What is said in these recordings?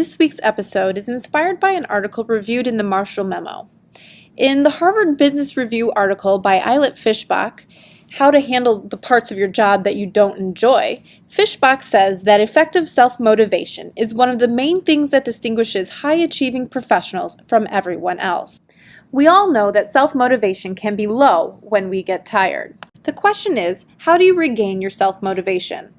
This week's episode is inspired by an article reviewed in the Marshall Memo. In the Harvard Business Review article by Eilert Fischbach, How to Handle the Parts of Your Job That You Don't Enjoy, Fischbach says that effective self-motivation is one of the main things that distinguishes high-achieving professionals from everyone else. We all know that self-motivation can be low when we get tired. The question is, how do you regain your self-motivation?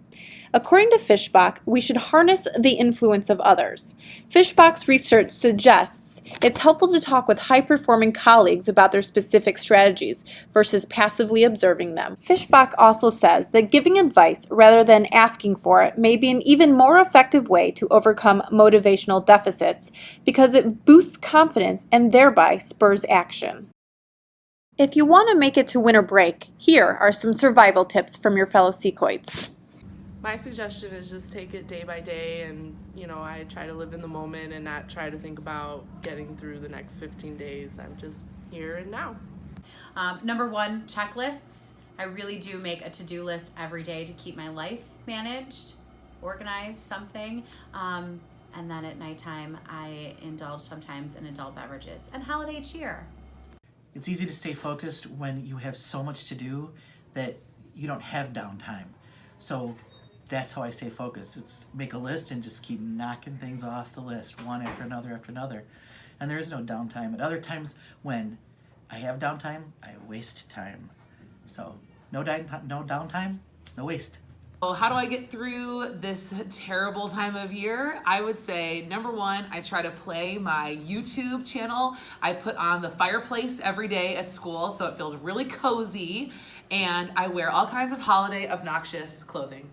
According to Fischbach, we should harness the influence of others. Fischbach's research suggests it's helpful to talk with high-performing colleagues about their specific strategies versus passively observing them. Fischbach also says that giving advice rather than asking for it may be an even more effective way to overcome motivational deficits because it boosts confidence and thereby spurs action. If you want to make it to winter break, here are some survival tips from your fellow Sequoids. My suggestion is just take it day by day, and I try to live in the moment and not try to think about getting through the next 15 days. I'm just here and now. Number one, checklists. I really do make a to-do list every day to keep my life managed, organized, something. And then at nighttime, I indulge sometimes in adult beverages and holiday cheer. It's easy to stay focused when you have so much to do that you don't have downtime. So that's how I stay focused. It's make a list and just keep knocking things off the list, one after another. And there is no downtime. At other times when I have downtime, I waste time. So no downtime, no waste. Well, how do I get through this terrible time of year? I would say, number one, I try to play my YouTube channel. I put on the fireplace every day at school, so it feels really cozy. And I wear all kinds of holiday obnoxious clothing.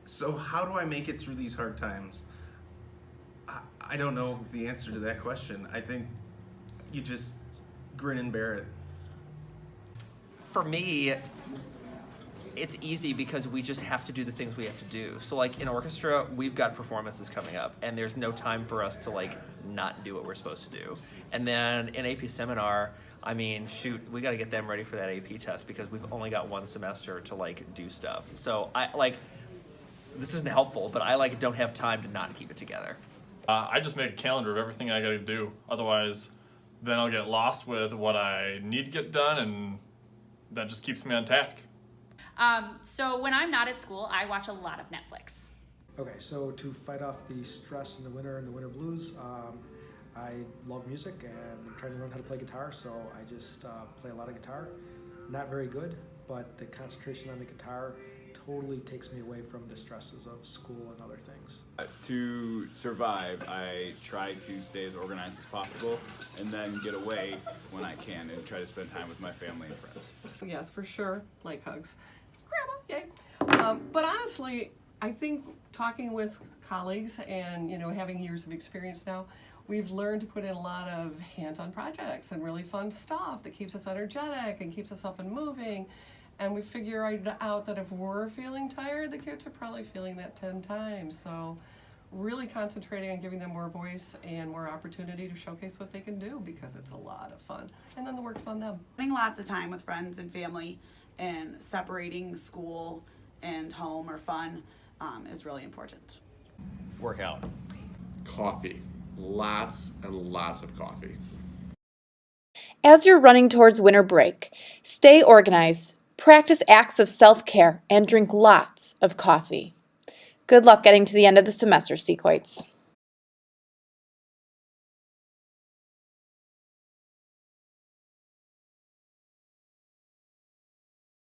So how do I make it through these hard times? I don't know the answer to that question. I think you just grin and bear it. For me, it's easy because we just have to do the things we have to do. So like in orchestra, we've got performances coming up and there's no time for us to not do what we're supposed to do. And then in AP seminar, shoot, we got to get them ready for that AP test because we've only got one semester to do stuff. So this isn't helpful, but I don't have time to not keep it together. I just make a calendar of everything I got to do. Otherwise, then I'll get lost with what I need to get done, and that just keeps me on task. So when I'm not at school, I watch a lot of Netflix. Okay, so to fight off the stress in the winter and the winter blues, I love music and I'm trying to learn how to play guitar, so I just play a lot of guitar. Not very good, but the concentration on the guitar totally takes me away from the stresses of school and other things. To survive, I try to stay as organized as possible and then get away when I can and try to spend time with my family and friends. Yes, for sure, like hugs. Grandma, yay. But honestly, I think talking with colleagues and having years of experience now, we've learned to put in a lot of hands-on projects and really fun stuff that keeps us energetic and keeps us up and moving. And we figure out that if we're feeling tired, the kids are probably feeling that 10 times. So really concentrating on giving them more voice and more opportunity to showcase what they can do because it's a lot of fun. And then the work's on them. Spending lots of time with friends and family and separating school and home or fun is really important. Workout. Coffee. Lots and lots of coffee. As you're running towards winter break, stay organized, practice acts of self-care, and drink lots of coffee. Good luck getting to the end of the semester, Sequoids.